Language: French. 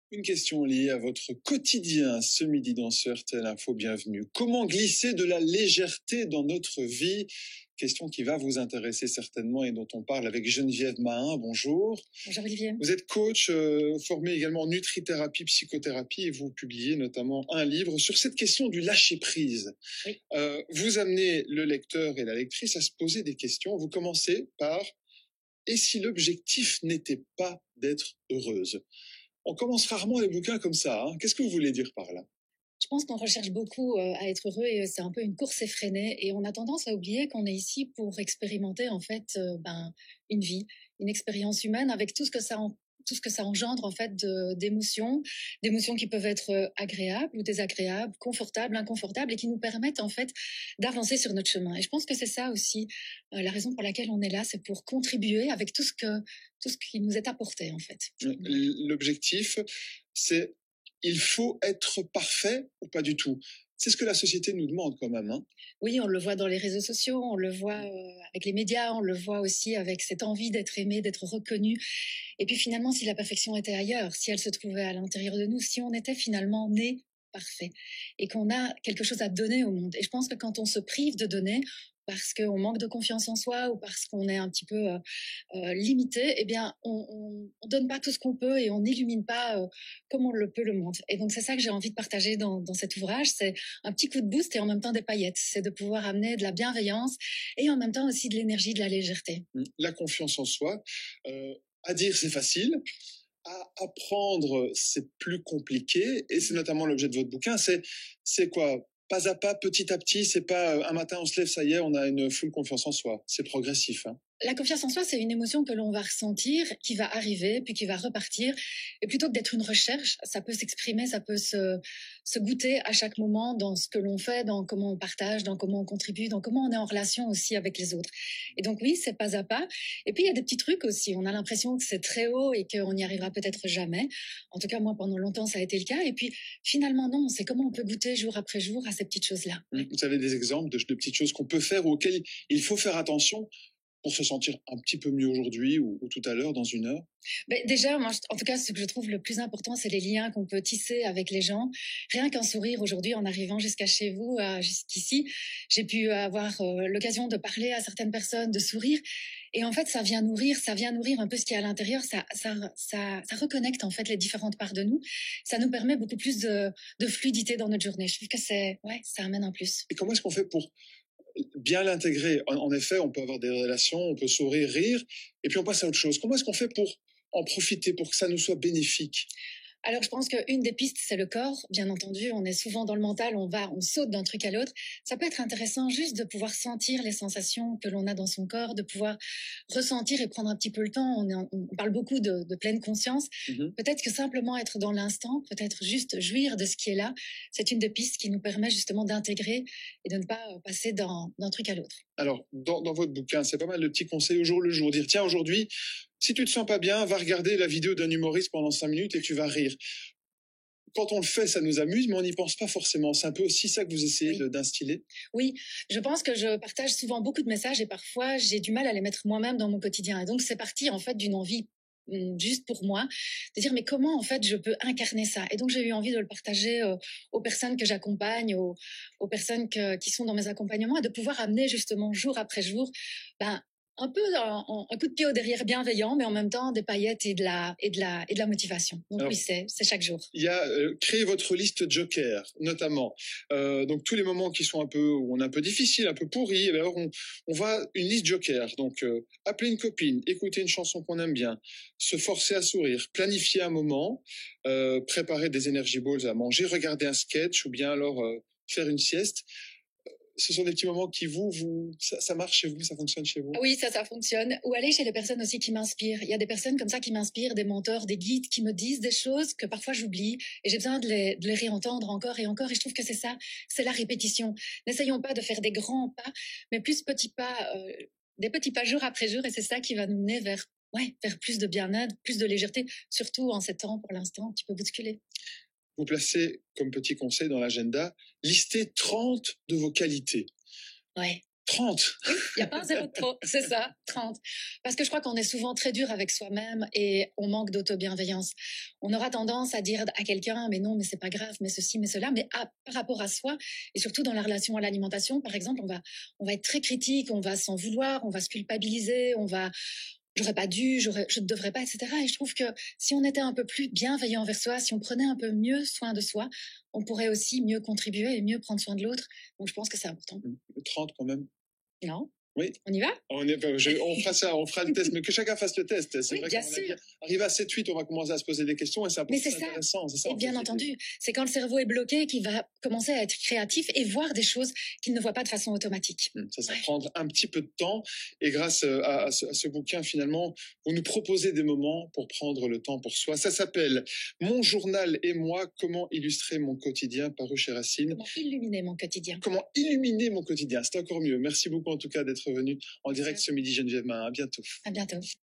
Une question liée à votre quotidien ce midi dans ce RTL Info, bienvenue. Comment glisser de la légèreté dans notre vie? Question qui va vous intéresser certainement et dont on parle avec Geneviève Mahin. Bonjour. Bonjour Olivier. Vous êtes coach, formé également en nutrithérapie, psychothérapie et vous publiez notamment un livre sur cette question du lâcher-prise. Oui. Vous amenez le lecteur et la lectrice à se poser des questions. Vous commencez par « Et si l'objectif n'était pas d'être heureuse ?» On commence rarement les bouquins comme ça. Hein. Qu'est-ce que vous voulez dire par là? Je pense qu'on recherche beaucoup à être heureux et c'est un peu une course effrénée et on a tendance à oublier qu'on est ici pour expérimenter en fait une vie, une expérience humaine avec tout ce que ça engendre en fait d'émotions qui peuvent être agréables ou désagréables, confortables, inconfortables et qui nous permettent en fait d'avancer sur notre chemin. Et je pense que c'est ça aussi la raison pour laquelle on est là, c'est pour contribuer avec tout ce qui nous est apporté en fait. L'objectif, c'est il faut être parfait ou pas du tout? C'est ce que la société nous demande quand même. Hein. Oui, on le voit dans les réseaux sociaux, on le voit avec les médias, on le voit aussi avec cette envie d'être aimé, d'être reconnu. Et puis finalement, si la perfection était ailleurs, si elle se trouvait à l'intérieur de nous, si on était finalement né parfait et qu'on a quelque chose à donner au monde. Et je pense que quand on se prive de donner, parce qu'on manque de confiance en soi ou parce qu'on est un petit peu limité, eh bien, on donne pas tout ce qu'on peut et on n'illumine pas comme on le peut le monde. Et donc, c'est ça que j'ai envie de partager dans cet ouvrage. C'est un petit coup de boost et en même temps des paillettes. C'est de pouvoir amener de la bienveillance et en même temps aussi de l'énergie, de la légèreté. La confiance en soi, à dire c'est facile, à apprendre c'est plus compliqué et c'est notamment l'objet de votre bouquin. C'est quoi? Pas à pas, petit à petit, c'est pas un matin on se lève, ça y est, on a une full confiance en soi. C'est progressif. Hein. La confiance en soi, c'est une émotion que l'on va ressentir, qui va arriver, puis qui va repartir. Et plutôt que d'être une recherche, ça peut s'exprimer, ça peut se goûter à chaque moment dans ce que l'on fait, dans comment on partage, dans comment on contribue, dans comment on est en relation aussi avec les autres. Et donc oui, c'est pas à pas. Et puis il y a des petits trucs aussi. On a l'impression que c'est très haut et qu'on n'y arrivera peut-être jamais. En tout cas, moi, pendant longtemps, ça a été le cas. Et puis finalement, non, c'est comment on peut goûter jour après jour à ces petites choses-là. Vous avez des exemples de petites choses qu'on peut faire ou auxquelles il faut faire attention pour se sentir un petit peu mieux aujourd'hui ou tout à l'heure, dans une heure? Déjà, moi, en tout cas, ce que je trouve le plus important, c'est les liens qu'on peut tisser avec les gens. Rien qu'un sourire aujourd'hui, en arrivant jusqu'à chez vous, jusqu'ici, j'ai pu avoir l'occasion de parler à certaines personnes, de sourire. Et en fait, ça vient nourrir un peu ce qu'il y a à l'intérieur. Ça reconnecte en fait les différentes parts de nous. Ça nous permet beaucoup plus de fluidité dans notre journée. Je trouve que ça amène un plus. Et comment est-ce qu'on fait pour bien l'intégrer? En effet, on peut avoir des relations, on peut sourire, rire, et puis on passe à autre chose. Comment est-ce qu'on fait pour en profiter, pour que ça nous soit bénéfique? Alors, je pense qu'une des pistes, c'est le corps. Bien entendu, on est souvent dans le mental, on saute d'un truc à l'autre. Ça peut être intéressant juste de pouvoir sentir les sensations que l'on a dans son corps, de pouvoir ressentir et prendre un petit peu le temps. On parle beaucoup de pleine conscience. Peut-être que simplement être dans l'instant, peut-être juste jouir de ce qui est là, c'est une des pistes qui nous permet justement d'intégrer et de ne pas passer d'un truc à l'autre. Alors, dans votre bouquin, c'est pas mal de petits conseils au jour le jour. Dire, tiens, aujourd'hui, si tu te sens pas bien, va regarder la vidéo d'un humoriste pendant 5 minutes et tu vas rire. Quand on le fait, ça nous amuse, mais on n'y pense pas forcément. C'est un peu aussi ça que vous essayez d'instiller? Oui, je pense que je partage souvent beaucoup de messages et parfois j'ai du mal à les mettre moi-même dans mon quotidien. Et donc c'est parti en fait d'une envie juste pour moi, de dire mais comment en fait je peux incarner ça. Et donc j'ai eu envie de le partager aux personnes que j'accompagne, aux personnes qui sont dans mes accompagnements, et de pouvoir amener justement jour après jour un peu un coup de pied au derrière bienveillant, mais en même temps des paillettes et de la motivation. Donc alors, oui, c'est chaque jour. Il y a créé votre liste Joker, notamment. Donc tous les moments qui sont où on est un peu difficile, un peu pourri, alors on va une liste Joker. Donc appeler une copine, écouter une chanson qu'on aime bien, se forcer à sourire, planifier un moment, préparer des energy balls à manger, regarder un sketch ou bien alors faire une sieste. Ce sont des petits moments qui ça marche chez vous, ça fonctionne chez vous? Oui, ça fonctionne. Ou aller chez les personnes aussi qui m'inspirent. Il y a des personnes comme ça qui m'inspirent, des mentors, des guides qui me disent des choses que parfois j'oublie et j'ai besoin de les réentendre encore et encore. Et je trouve que c'est ça, c'est la répétition. N'essayons pas de faire des grands pas, mais plus des petits pas jour après jour, et c'est ça qui va nous mener vers plus de bien-être, plus de légèreté, surtout en ces temps pour l'instant un petit peu bousculés. Vous placez comme petit conseil dans l'agenda, listez 30 de vos qualités. Ouais. 30. Oui, il n'y a pas un zéro de trop, c'est ça, 30. Parce que je crois qu'on est souvent très dur avec soi-même et on manque d'autobienveillance. On aura tendance à dire à quelqu'un, mais non, mais c'est pas grave, mais ceci, mais cela, mais par rapport à soi, et surtout dans la relation à l'alimentation, par exemple, on va être très critique, on va s'en vouloir, on va se culpabiliser, on va, j'aurais pas dû, je ne devrais pas, etc. Et je trouve que si on était un peu plus bienveillant envers soi, si on prenait un peu mieux soin de soi, on pourrait aussi mieux contribuer et mieux prendre soin de l'autre. Donc je pense que c'est important. 30 quand même. Non? Oui. On y va? On fera ça, on fera le test, mais que chacun fasse le test. C'est Oui, vrai bien qu'on sûr. arrivé à 7-8, on va commencer à se poser des questions et c'est Mais c'est ça. intéressant. C'est ça, Et bien entendu, c'est quand le cerveau est bloqué qu'il va commencer à être créatif et voir des choses qu'il ne voit pas de façon automatique. Ça va prendre un petit peu de temps et grâce à ce bouquin, finalement, vous nous proposez des moments pour prendre le temps pour soi. Ça s'appelle Mon journal et moi, comment illustrer mon quotidien, paru chez Racine. Comment illuminer mon quotidien. Comment illuminer mon quotidien, c'est encore mieux. Merci beaucoup en tout cas d'être venu en direct ce midi, Geneviève Main. À bientôt. À bientôt.